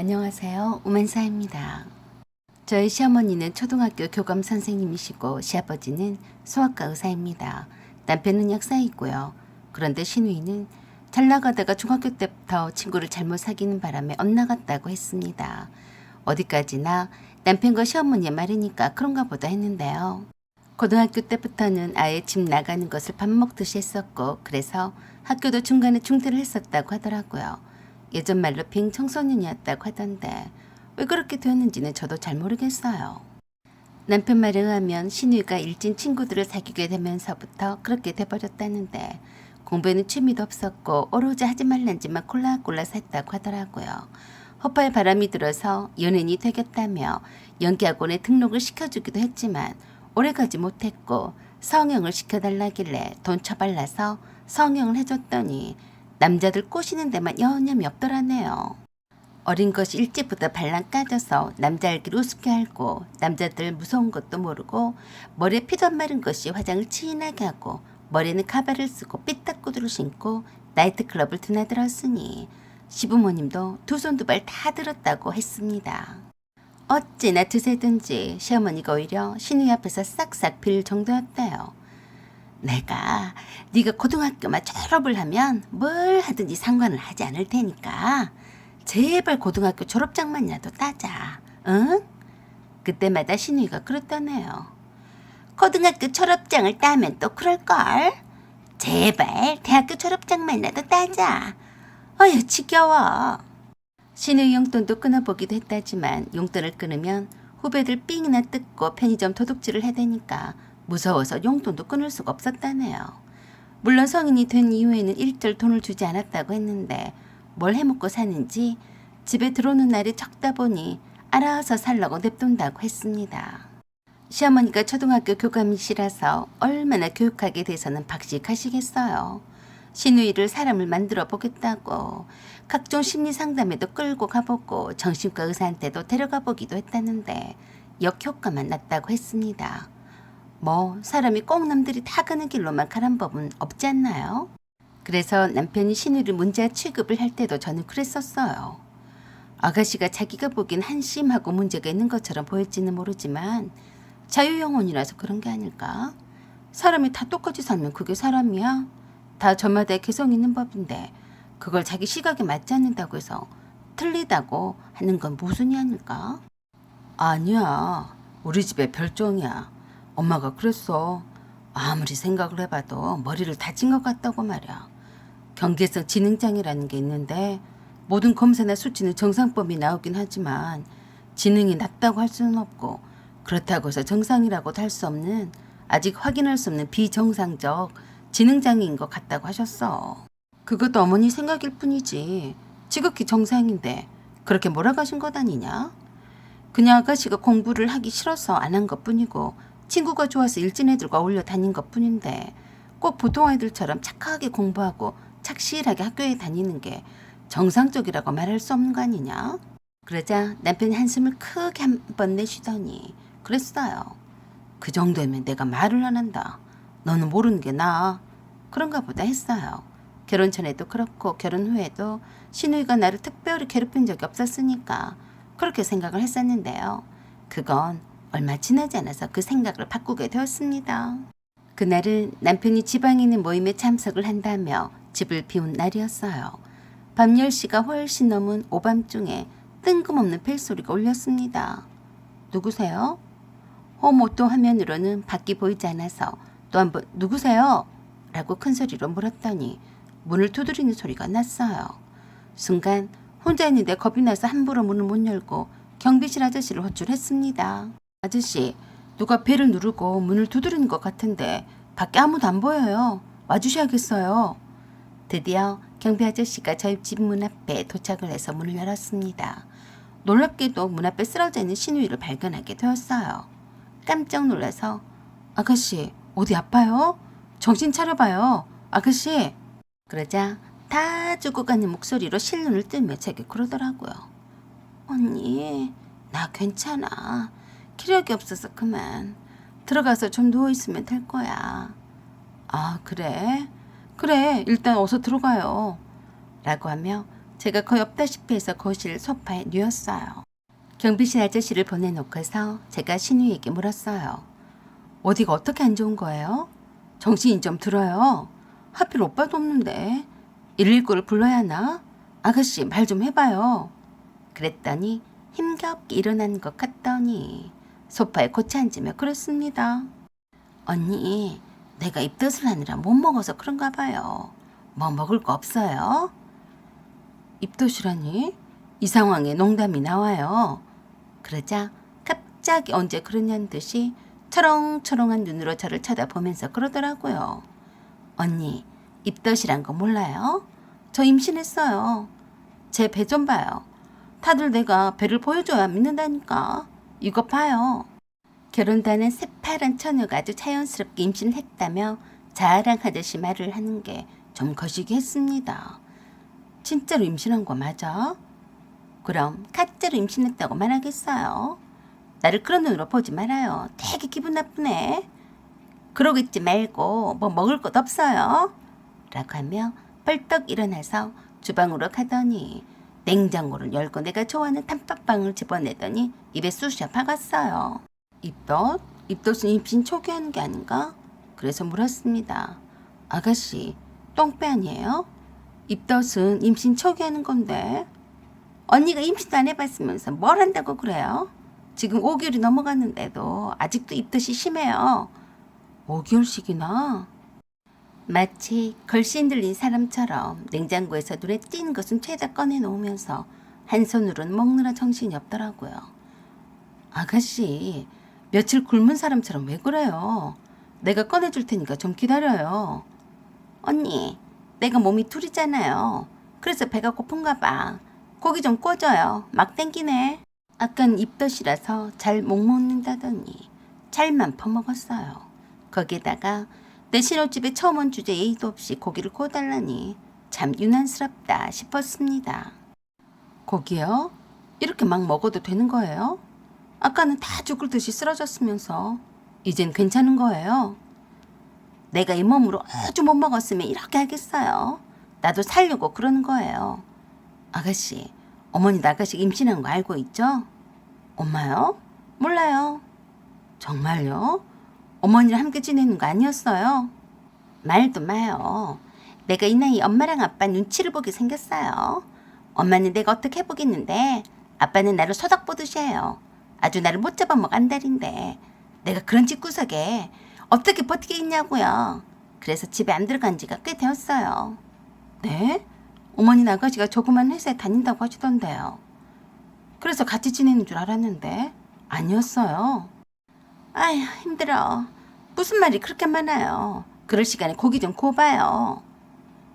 안녕하세요. 우멘사입니다. 저희 시어머니는 초등학교 교감 선생님이시고 시아버지는 소아과 의사입니다. 남편은 약사이고요. 그런데 신우이는 잘 나가다가 중학교 때부터 친구를 잘못 사귀는 바람에 엇나갔다고 했습니다. 어디까지나 남편과 시어머니의 말이니까 그런가 보다 했는데요. 고등학교 때부터는 아예 집 나가는 것을 밥 먹듯이 했었고 그래서 학교도 중간에 중퇴를 했었다고 하더라고요. 예전 말로 빙 청소년이었다고 하던데 왜 그렇게 되었는지는 저도 잘 모르겠어요. 남편 말에 의하면 신우이가 일진 친구들을 사귀게 되면서부터 그렇게 돼버렸다는데 공부에는 취미도 없었고 오로지 하지 말란 짓만 콜라콜라 샀다고 하더라고요. 헛발 바람이 들어서 연예인이 되겠다며 연기학원에 등록을 시켜주기도 했지만 오래가지 못했고 성형을 시켜달라길래 돈 처발라서 성형을 해줬더니 남자들 꼬시는 데만 여념이 없더라네요. 어린 것이 일찍부터 발랑 까져서 남자 알기를 우습게 알고 남자들 무서운 것도 모르고 머리에 피도 안 마른 것이 화장을 진하게 하고 머리에는 가발을 쓰고 삐딱구두를 신고 나이트클럽을 드나들었으니 시부모님도 두 손 두 발 다 들었다고 했습니다. 어찌나 드세든지 시어머니가 오히려 신우이 앞에서 싹싹 빌 정도였대요. 내가 네가 고등학교만 졸업을 하면 뭘 하든지 상관을 하지 않을 테니까 제발 고등학교 졸업장만이라도 따자. 응? 그때마다 신우이가 그랬다네요. 고등학교 졸업장을 따면 또 그럴걸? 제발 대학교 졸업장만이라도 따자. 어휴 지겨워. 신우이 용돈도 끊어보기도 했다지만 용돈을 끊으면 후배들 삥이나 뜯고 편의점 도둑질을 해대니까 무서워서 용돈도 끊을 수가 없었다네요. 물론 성인이 된 이후에는 일절 돈을 주지 않았다고 했는데 뭘 해먹고 사는지 집에 들어오는 날이 적다 보니 알아서 살라고 냅둔다고 했습니다. 시어머니가 초등학교 교감이시라서 얼마나 교육하게 돼서는 박식하시겠어요. 신우이를 사람을 만들어 보겠다고 각종 심리 상담에도 끌고 가보고 정신과 의사한테도 데려가 보기도 했다는데 역효과만 났다고 했습니다. 뭐 사람이 꼭 남들이 다 가는 길로만 가란 법은 없지 않나요? 그래서 남편이 신우이를 문제아 취급을 할 때도 저는 그랬었어요. 아가씨가 자기가 보기엔 한심하고 문제가 있는 것처럼 보일지는 모르지만 자유영혼이라서 그런 게 아닐까? 사람이 다 똑같이 살면 그게 사람이야? 다 저마다의 개성 있는 법인데 그걸 자기 시각에 맞지 않는다고 해서 틀리다고 하는 건 모순이 아닐까? 아니야. 우리 집의 별종이야. 엄마가 그랬어. 아무리 생각을 해봐도 머리를 다진 것 같다고 말이야. 경계성 지능장애라는 게 있는데 모든 검사나 수치는 정상범위 나오긴 하지만 지능이 낮다고 할 수는 없고 그렇다고 해서 정상이라고도 할 수 없는 아직 확인할 수 없는 비정상적 지능장애인 것 같다고 하셨어. 그것도 어머니 생각일 뿐이지 지극히 정상인데 그렇게 몰아가신 것 아니냐? 그냥 아가씨가 공부를 하기 싫어서 안 한 것뿐이고 친구가 좋아서 일진 애들과 어울려 다닌 것뿐인데 꼭 보통 아이들처럼 착하게 공부하고 착실하게 학교에 다니는 게 정상적이라고 말할 수 없는 거 아니냐? 그러자 남편이 한숨을 크게 한 번 내쉬더니 그랬어요. 그 정도면 내가 말을 안 한다. 너는 모르는 게 나아. 그런가 보다 했어요. 결혼 전에도 그렇고 결혼 후에도 신우이가 나를 특별히 괴롭힌 적이 없었으니까 그렇게 생각을 했었는데요. 그건 얼마 지나지 않아서 그 생각을 바꾸게 되었습니다. 그날은 남편이 지방에 있는 모임에 참석을 한다며 집을 비운 날이었어요. 밤 10시가 훨씬 넘은 오밤중에 뜬금없는 벨소리가 울렸습니다. 누구세요? 홈오토 화면으로는 밖이 보이지 않아서 또 한 번 누구세요? 라고 큰 소리로 물었더니 문을 두드리는 소리가 났어요. 순간 혼자 있는데 겁이 나서 함부로 문을 못 열고 경비실 아저씨를 호출했습니다. 아저씨, 누가 벨을 누르고 문을 두드리는 것 같은데 밖에 아무도 안 보여요. 와주셔야겠어요. 드디어 경비 아저씨가 저희 집 문 앞에 도착을 해서 문을 열었습니다. 놀랍게도 문 앞에 쓰러져 있는 신우이를 발견하게 되었어요. 깜짝 놀라서 아가씨 어디 아파요? 정신 차려봐요. 아가씨. 그러자 다 죽어가는 목소리로 실눈을 뜨며 제게 그러더라고요. 언니 나 괜찮아. 기력이 없어서 그만. 들어가서 좀 누워있으면 될 거야. 아 그래? 그래 일단 어서 들어가요. 라고 하며 제가 거의 없다시피 해서 거실 소파에 누웠어요. 경비실 아저씨를 보내놓고서 제가 신우에게 물었어요. 어디가 어떻게 안 좋은 거예요? 정신이 좀 들어요. 하필 오빠도 없는데 119를 불러야 하나? 아가씨 말 좀 해봐요. 그랬더니 힘겹게 일어나는 것 같더니 소파에 고쳐 앉으며 그랬습니다. 언니, 내가 입덧을 하느라 못 먹어서 그런가 봐요. 뭐 먹을 거 없어요? 입덧이라니? 이 상황에 농담이 나와요. 그러자 갑자기 언제 그러냐는 듯이 초롱초롱한 눈으로 저를 쳐다보면서 그러더라고요. 언니, 입덧이란 거 몰라요? 저 임신했어요. 제 배 좀 봐요. 다들 내가 배를 보여줘야 믿는다니까. 이거 봐요. 결혼도 안 한 새파란 처녀가 아주 자연스럽게 임신을 했다며 자랑하듯이 말을 하는 게 좀 거시기 했습니다. 진짜로 임신한 거 맞아? 그럼 가짜로 임신했다고 말하겠어요? 나를 그런 눈으로 보지 말아요. 되게 기분 나쁘네. 그러겠지 말고 뭐 먹을 것 없어요? 라고 하며 벌떡 일어나서 주방으로 가더니 냉장고를 열고 내가 좋아하는 단팥빵을 집어내더니 입에 쑤셔 박았어요. 입덧? 입덧은 임신 초기 하는 게 아닌가? 그래서 물었습니다. 아가씨, 똥배 아니에요? 입덧은 임신 초기 하는 건데. 언니가 임신도 안 해봤으면서 뭘 한다고 그래요? 지금 5개월이 넘어갔는데도 아직도 입덧이 심해요. 5개월씩이나? 마치 걸씬 들린 사람처럼 냉장고에서 눈에 띄는 것은 죄다 꺼내놓으면서 한 손으로는 먹느라 정신이 없더라고요. 아가씨, 며칠 굶은 사람처럼 왜 그래요? 내가 꺼내줄 테니까 좀 기다려요. 언니, 내가 몸이 둘이잖아요. 그래서 배가 고픈가 봐. 고기 좀 구워줘요. 막 땡기네. 아깐 입덧이라서 잘 못 먹는다더니 잘만 퍼먹었어요. 거기에다가 내 신혼집에 처음 온 주제에 예의도 없이 고기를 구워달라니 참 유난스럽다 싶었습니다. 고기요? 이렇게 막 먹어도 되는 거예요? 아까는 다 죽을 듯이 쓰러졌으면서 이젠 괜찮은 거예요? 내가 이 몸으로 아주 못 먹었으면 이렇게 하겠어요. 나도 살려고 그러는 거예요. 아가씨, 어머니 아가씨 임신한 거 알고 있죠? 엄마요? 몰라요. 정말요? 어머니랑 함께 지내는 거 아니었어요? 말도 마요. 내가 이 나이 엄마랑 아빠 눈치를 보게 생겼어요. 엄마는 내가 어떻게 해보겠는데 아빠는 나를 소닥 보듯이 해요. 아주 나를 못 잡아먹 안달인데 내가 그런 집구석에 어떻게 버티겠냐고요. 그래서 집에 안 들어간 지가 꽤 되었어요. 네? 어머니 아가씨가 조그만 회사에 다닌다고 하시던데요. 그래서 같이 지내는 줄 알았는데 아니었어요. 아휴, 힘들어. 무슨 말이 그렇게 많아요. 그럴 시간에 고기 좀 구워봐요.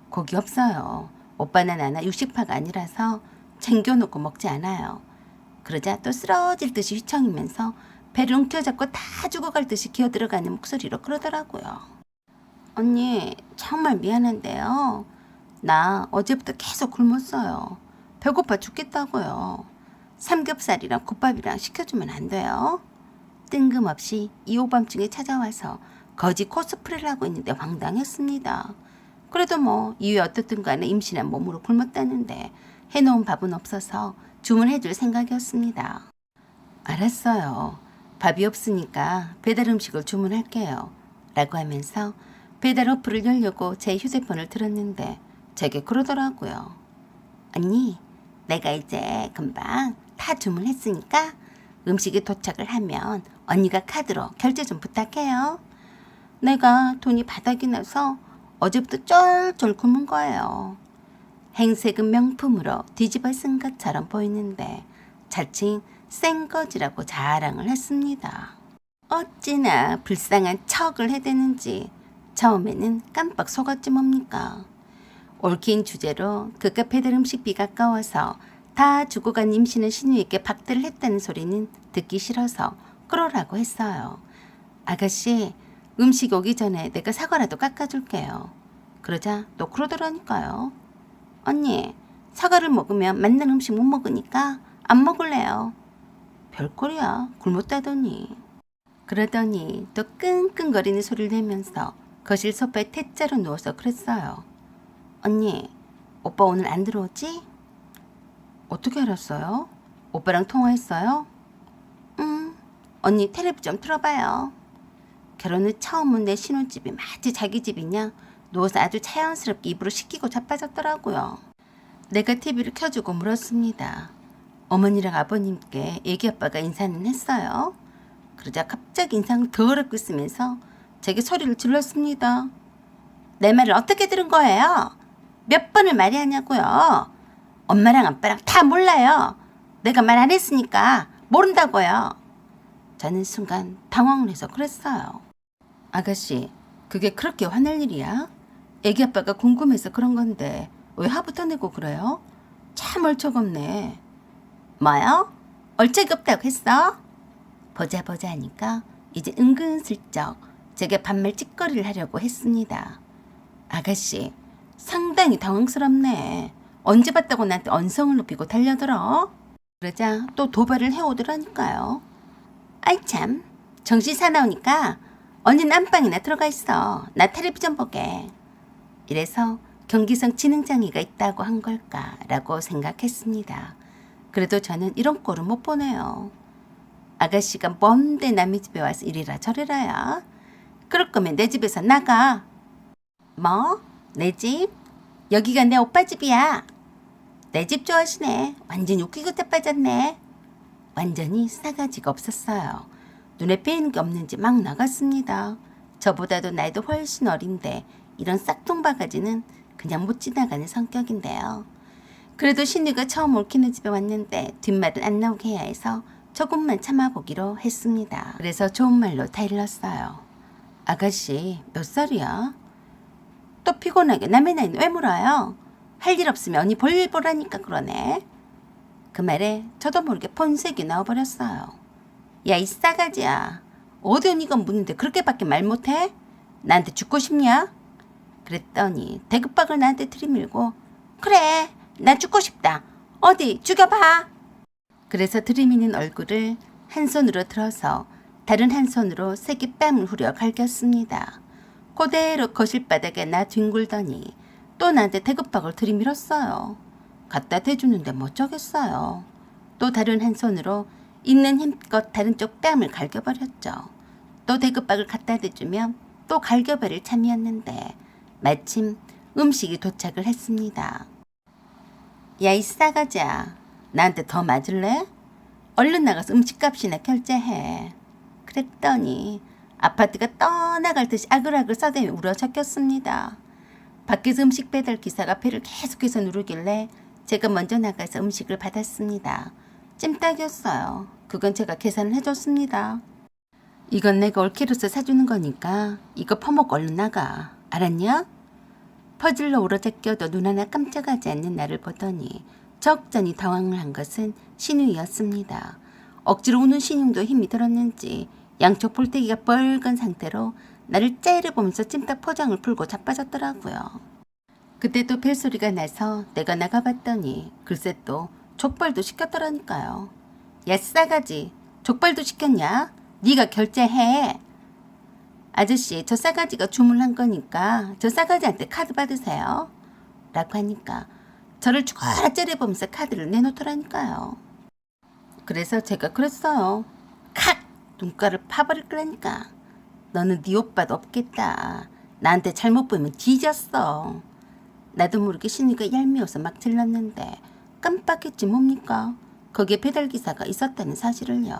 고기 없어요. 오빠나 나나 육식파가 아니라서 챙겨놓고 먹지 않아요. 그러자 또 쓰러질 듯이 휘청이면서 배를 움켜잡고 다 죽어갈 듯이 기어들어가는 목소리로 그러더라고요. 언니, 정말 미안한데요. 나 어제부터 계속 굶었어요. 배고파 죽겠다고요. 삼겹살이랑 국밥이랑 시켜주면 안 돼요? 뜬금없이 이 오밤중에 찾아와서 거지 코스프레를 하고 있는데 황당했습니다. 그래도 뭐 이후에 어떻든 간에 임신한 몸으로 굶었다는데 해놓은 밥은 없어서 주문해줄 생각이었습니다. 알았어요. 밥이 없으니까 배달 음식을 주문할게요. 라고 하면서 배달 어플을 열려고 제 휴대폰을 들었는데 제게 그러더라고요. 언니, 내가 이제 금방 다 주문했으니까 음식이 도착을 하면 언니가 카드로 결제 좀 부탁해요. 내가 돈이 바닥이 나서 어제부터 쫄쫄 굶은 거예요. 행색은 명품으로 뒤집어 쓴 것처럼 보이는데 자칭 센 거지라고 자랑을 했습니다. 어찌나 불쌍한 척을 해대는지 처음에는 깜빡 속았지 뭡니까. 얽힌 주제로 그깟 배달 음식비가 아까워서 다 죽어간 임신한 신우에게 박대를 했다는 소리는 듣기 싫어서 그러라고 했어요. 아가씨, 음식 오기 전에 내가 사과라도 깎아줄게요. 그러자 또 그러더라니까요. 언니, 사과를 먹으면 맨날 음식 못 먹으니까 안 먹을래요. 별꼴이야, 굶었다더니. 그러더니 또 끙끙거리는 소리를 내면서 거실 소파에 퇴짜로 누워서 그랬어요. 언니, 오빠 오늘 안 들어오지? 어떻게 알았어요? 오빠랑 통화했어요? 언니 텔레비 좀 틀어봐요. 결혼 후 처음 온 내 신혼집이 마치 자기 집이냐 누워서 아주 자연스럽게 입으로 시키고 자빠졌더라고요. 내가 TV를 켜주고 물었습니다. 어머니랑 아버님께 애기 아빠가 인사는 했어요? 그러자 갑자기 인상을 더럽게 쓰면서 제게 소리를 질렀습니다. 내 말을 어떻게 들은 거예요? 몇 번을 말해야냐고요. 엄마랑 아빠랑 다 몰라요. 내가 말 안 했으니까 모른다고요. 저는 순간 당황을 해서 그랬어요. 아가씨, 그게 그렇게 화낼 일이야? 애기 아빠가 궁금해서 그런 건데 왜 화부터 내고 그래요? 참 얼척없네. 뭐요? 얼척이 없다고 했어? 보자 하니까 이제 은근슬쩍 제게 반말 찌꺼리를 하려고 했습니다. 아가씨, 상당히 당황스럽네. 언제 봤다고 나한테 언성을 높이고 달려들어? 그러자 또 도발을 해오더라니까요. 아이 참, 정신 사나우니까 언니 안방이나 들어가 있어. 나 텔레비전 보게. 이래서 경기성 지능장애가 있다고 한 걸까라고 생각했습니다. 그래도 저는 이런 꼴은 못 보네요. 아가씨가 뭔데 남의 집에 와서 이리라 저리라야. 그럴 거면 내 집에서 나가. 뭐? 내 집? 여기가 내 오빠 집이야. 내 집 좋아하시네. 완전히 웃기고 자빠졌네. 완전히 싸가지가 없었어요. 눈에 뵈는 게 없는지 막 나갔습니다. 저보다도 나이도 훨씬 어린데 이런 싹퉁바가지는 그냥 못 지나가는 성격인데요. 그래도 신우가 처음 옳기는 집에 왔는데 뒷말은 안 나오게 해야 해서 조금만 참아보기로 했습니다. 그래서 좋은 말로 다 일렀어요. 아가씨 몇 살이야? 또 피곤하게 남의 나이는 왜 물어요? 할 일 없으면 언니 볼일 보라니까 그러네. 그 말에 저도 모르게 본색이 나와버렸어요. 야 이 싸가지야. 어디 언니가 묻는데 그렇게밖에 말 못해? 나한테 죽고 싶냐? 그랬더니 대급박을 나한테 들이밀고 그래 나 죽고 싶다. 어디 죽여봐. 그래서 들이미는 얼굴을 한 손으로 들어서 다른 한 손으로 세게 뺨을 후려 갈겼습니다. 그대로 거실 바닥에 나 뒹굴더니 또 나한테 대급박을 들이밀었어요. 갖다 대주는데 뭐 어쩌겠어요. 또 다른 한 손으로 있는 힘껏 다른 쪽 뺨을 갈겨버렸죠. 또 대급박을 갖다 대주면 또 갈겨버릴 참이었는데 마침 음식이 도착을 했습니다. 야 이 싸가지야. 나한테 더 맞을래? 얼른 나가서 음식값이나 결제해. 그랬더니 아파트가 떠나갈 듯이 아글아글 써대며 울어 젖혔습니다. 밖에서 음식 배달 기사가 배를 계속해서 누르길래 제가 먼저 나가서 음식을 받았습니다. 찜닭이었어요. 그건 제가 계산을 해줬습니다. 이건 내가 올케로서 사주는 거니까 이거 퍼먹고 얼른 나가. 알았냐? 퍼즐로 울어제껴도 눈 하나 깜짝하지 않는 나를 보더니 적잖이 당황을 한 것은 신우이였습니다. 억지로 우는 신용도 힘이 들었는지 양쪽 볼때기가 뻘건 상태로 나를 째려보면서 찜닭 포장을 풀고 자빠졌더라고요. 그때 또 벨소리가 나서 내가 나가봤더니 글쎄 또 족발도 시켰더라니까요. 야 싸가지 족발도 시켰냐? 네가 결제해. 아저씨 저 싸가지가 주문한 거니까 저 싸가지한테 카드 받으세요. 라고 하니까 저를 죽어라 째려보면서 카드를 내놓더라니까요. 그래서 제가 그랬어요. 칵! 눈가를 파버릴 거라니까. 너는 네 오빠도 없겠다. 나한테 잘못 보이면 뒤졌어. 나도 모르게 신이가 얄미워서 막 질렀는데 깜빡했지 뭡니까. 거기에 배달기사가 있었다는 사실을요.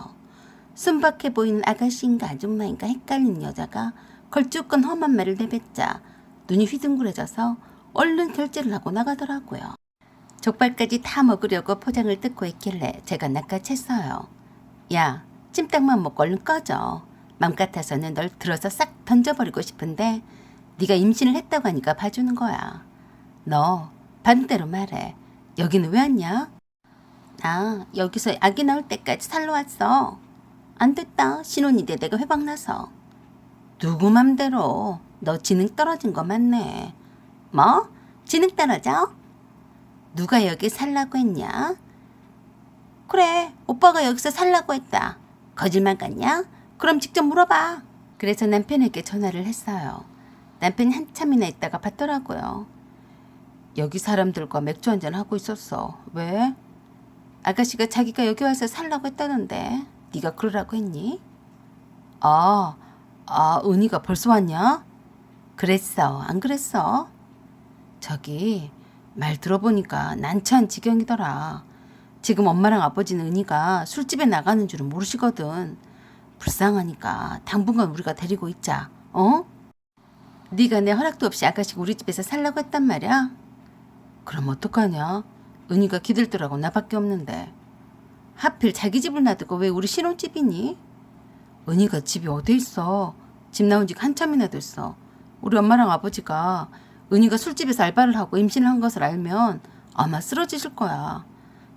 순박해 보이는 아가씨인가 아줌마인가 헷갈리는 여자가 걸쭉한 험한 말을 내뱉자 눈이 휘둥그레져서 얼른 결제를 하고 나가더라고요. 족발까지 다 먹으려고 포장을 뜯고 있길래 제가 낚아챘어요. 야, 찜닭만 먹고 얼른 꺼져. 맘 같아서는 널 들어서 싹 던져버리고 싶은데 네가 임신을 했다고 하니까 봐주는 거야. 너 받은 대로 말해. 여기는 왜 왔냐? 나 여기서 아기 나올 때까지 살러 왔어. 안 됐다. 신혼인데 내가 회박나서. 누구 맘대로. 너 지능 떨어진 거 맞네. 뭐? 지능 떨어져? 누가 여기 살라고 했냐? 그래, 오빠가 여기서 살라고 했다. 거짓말 같냐? 그럼 직접 물어봐. 그래서 남편에게 전화를 했어요. 남편이 한참이나 있다가 받더라고요. 여기 사람들과 맥주 한잔 하고 있었어. 왜? 아가씨가 자기가 여기 와서 살라고 했다던데 네가 그러라고 했니? 아, 은희가 벌써 왔냐? 그랬어. 안 그랬어? 저기 말 들어보니까 난처한 지경이더라. 지금 엄마랑 아버지는 은희가 술집에 나가는 줄은 모르시거든. 불쌍하니까 당분간 우리가 데리고 있자. 어? 네가 내 허락도 없이 아가씨가 우리 집에서 살라고 했단 말이야? 그럼 어떡하냐? 은희가 기들더라고 나밖에 없는데. 하필 자기 집을 놔두고 왜 우리 신혼집이니? 은희가 집이 어디 있어? 집 나온 지 한참이나 됐어. 우리 엄마랑 아버지가 은희가 술집에서 알바를 하고 임신을 한 것을 알면 아마 쓰러지실 거야.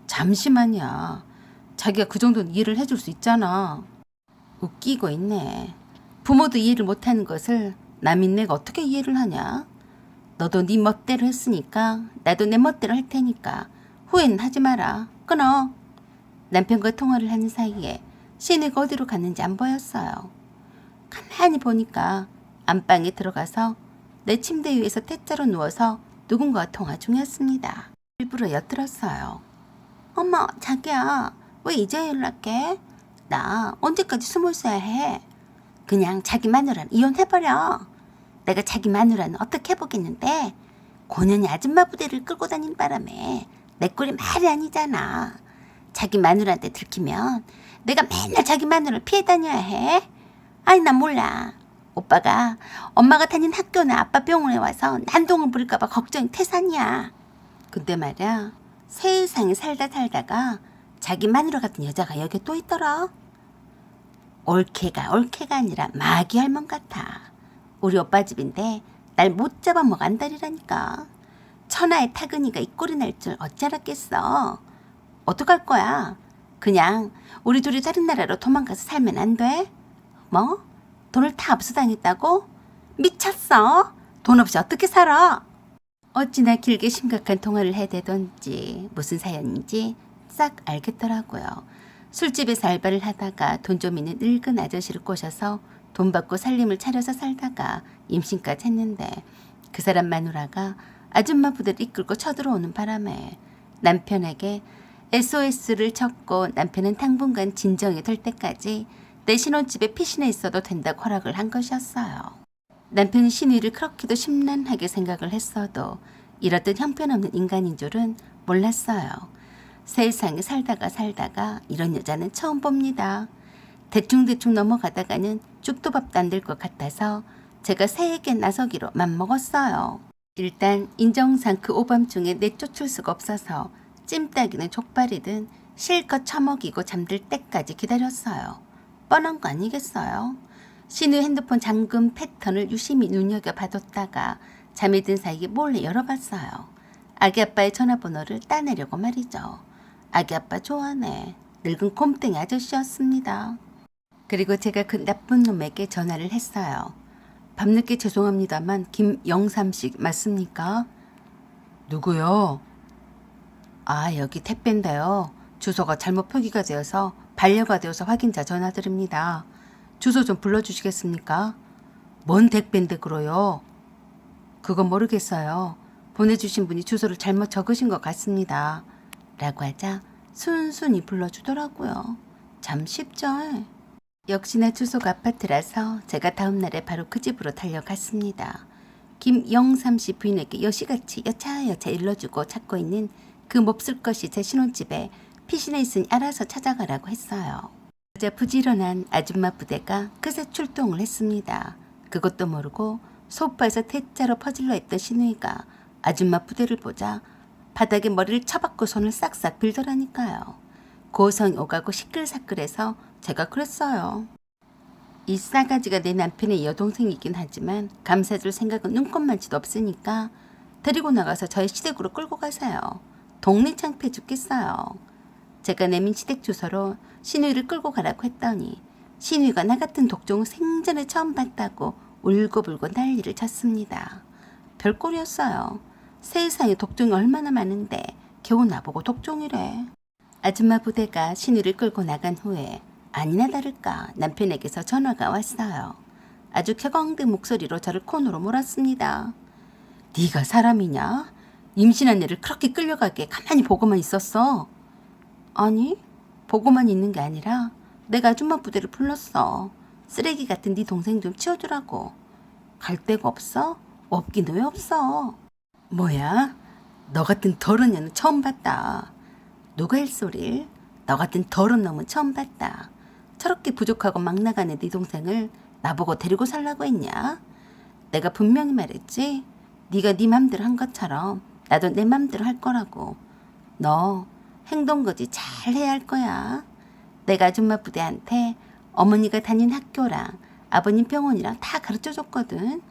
잠시만이야. 자기가 그 정도는 이해를 해줄 수 있잖아. 웃기고 있네. 부모도 이해를 못하는 것을 남인 내가 어떻게 이해를 하냐? 너도 네 멋대로 했으니까 나도 내 멋대로 할 테니까 후회는 하지 마라. 끊어. 남편과 통화를 하는 사이에 신우가 어디로 갔는지 안 보였어요. 가만히 보니까 안방에 들어가서 내 침대 위에서 대자로 누워서 누군가와 통화 중이었습니다. 일부러 엿들었어요. 어머, 자기야, 왜 이제 연락해? 나 언제까지 숨을 쉬어야 해? 그냥 자기 마누라는 이혼해버려. 내가 자기 마누라는 어떻게 해보겠는데 고년이 아줌마 부대를 끌고 다닌 바람에 내 꼴이 말이 아니잖아. 자기 마누라한테 들키면 내가 맨날 자기 마누라를 피해 다녀야 해? 아니 난 몰라. 오빠가 엄마가 다닌 학교나 아빠 병원에 와서 난동을 부릴까 봐 걱정이 태산이야. 근데 말이야, 세상에 살다가 자기 마누라 같은 여자가 여기 또 있더라. 올케가 아니라 마귀 할멈 같아. 우리 오빠 집인데 날 못 잡아먹어 안달이라니까. 천하의 타근이가 이 꼴이 날 줄 어찌 알았겠어. 어떡할 거야? 그냥 우리 둘이 다른 나라로 도망가서 살면 안 돼? 뭐? 돈을 다 압수당했다고? 미쳤어? 돈 없이 어떻게 살아? 어찌나 길게 심각한 통화를 해대던지 무슨 사연인지 싹 알겠더라고요. 술집에서 알바를 하다가 돈 좀 있는 늙은 아저씨를 꼬셔서 돈 받고 살림을 차려서 살다가 임신까지 했는데 그 사람 마누라가 아줌마 부대를 이끌고 쳐들어오는 바람에 남편에게 SOS를 쳤고 남편은 당분간 진정이 될 때까지 내 신혼집에 피신해 있어도 된다고 허락을 한 것이었어요. 남편이 신우이를 그렇게도 심란하게 생각을 했어도 이렇듯 형편없는 인간인 줄은 몰랐어요. 세상에 살다가 이런 여자는 처음 봅니다. 대충 넘어가다가는 죽도 밥도 안 될 것 같아서 제가 새에게 나서기로 맘먹었어요. 일단 인정상 그 오밤중에 내쫓을 수가 없어서 찜닭이든 족발이든 실컷 처먹이고 잠들 때까지 기다렸어요. 뻔한 거 아니겠어요? 신우의 핸드폰 잠금 패턴을 유심히 눈여겨봐뒀다가 잠이 든 사이에 몰래 열어봤어요. 아기 아빠의 전화번호를 따내려고 말이죠. 아기 아빠 좋아하네. 늙은 곰땡이 아저씨였습니다. 그리고 제가 그 나쁜 놈에게 전화를 했어요. 밤늦게 죄송합니다만 김영삼씨 맞습니까? 누구요? 아, 여기 택배인데요. 주소가 잘못 표기가 되어서 반려가 되어서 확인자 전화드립니다. 주소 좀 불러주시겠습니까? 뭔 택배인데 그러요? 그건 모르겠어요. 보내주신 분이 주소를 잘못 적으신 것 같습니다. 라고 하자 순순히 불러주더라고요. 참 쉽죠? 역시나 주소가 아파트라서 제가 다음날에 바로 그 집으로 달려갔습니다. 김영삼씨 부인에게 여시같이 여차여차 일러주고 찾고 있는 그 몹쓸 것이 제 신혼집에 피신해 있으니 알아서 찾아가라고 했어요. 그러자 부지런한 아줌마 부대가 그새 출동을 했습니다. 그것도 모르고 소파에서 대자로 퍼질러 있던 신우이가 아줌마 부대를 보자 바닥에 머리를 쳐박고 손을 싹싹 빌더라니까요. 고성이 오가고 시끌사끌해서 제가 그랬어요. 이 싸가지가 내 남편의 여동생이긴 하지만 감사줄 생각은 눈꼽만치도 없으니까 데리고 나가서 저의 시댁으로 끌고 가세요. 동네 창피해 죽겠어요. 제가 내민 시댁 주소로 신우이를 끌고 가라고 했더니 신우이가 나 같은 독종을 생전에 처음 봤다고 울고불고 난리를 쳤습니다. 별꼴이었어요. 세상에 독종이 얼마나 많은데 겨우 나보고 독종이래. 아줌마 부대가 신우이를 끌고 나간 후에 아니나 다를까 남편에게서 전화가 왔어요. 아주 쾌광된 목소리로 저를 코너로 몰았습니다. 네가 사람이냐? 임신한 애를 그렇게 끌려가게 가만히 보고만 있었어? 아니, 보고만 있는 게 아니라 내가 아줌마 부대를 불렀어. 쓰레기 같은 네 동생 좀 치워주라고. 갈 데가 없어? 없긴 왜 없어. 뭐야? 너 같은 더러운 년은 처음 봤다. 누가 할 소릴? 너 같은 더러운 놈은 처음 봤다. 저렇게 부족하고 막 나가는 네 동생을 나보고 데리고 살라고 했냐? 내가 분명히 말했지. 네가 네 맘대로 한 것처럼 나도 내 맘대로 할 거라고. 너 행동거지 잘 해야 할 거야. 내가 아줌마 부대한테 어머니가 다닌 학교랑 아버님 병원이랑 다 가르쳐줬거든.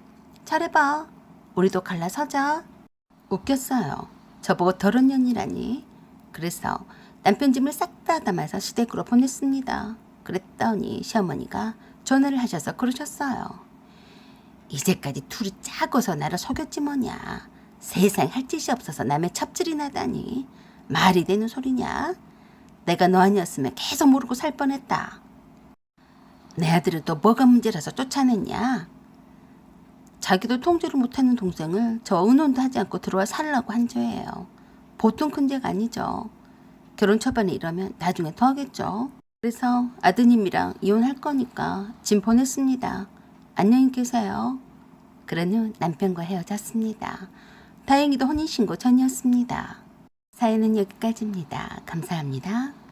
잘해봐. 우리도 갈라서자. 웃겼어요. 저보고 더러운 년이라니. 그래서 남편 짐을 싹 다 담아서 시댁으로 보냈습니다. 그랬더니 시어머니가 전화를 하셔서 그러셨어요. 이제까지 둘이 짜고서 나를 속였지 뭐냐. 세상 할 짓이 없어서 남의 첩질이 나다니. 말이 되는 소리냐. 내가 너 아니었으면 계속 모르고 살 뻔했다. 내 아들은 또 뭐가 문제라서 쫓아냈냐. 자기도 통제를 못하는 동생을 저 의논도 하지 않고 들어와 살라고 한 죄예요. 보통 큰 죄가 아니죠. 결혼 초반에 이러면 나중에 더 하겠죠. 그래서 아드님이랑 이혼할 거니까 짐 보냈습니다. 안녕히 계세요. 그런 후 남편과 헤어졌습니다. 다행히도 혼인신고 전이었습니다. 사연은 여기까지입니다. 감사합니다.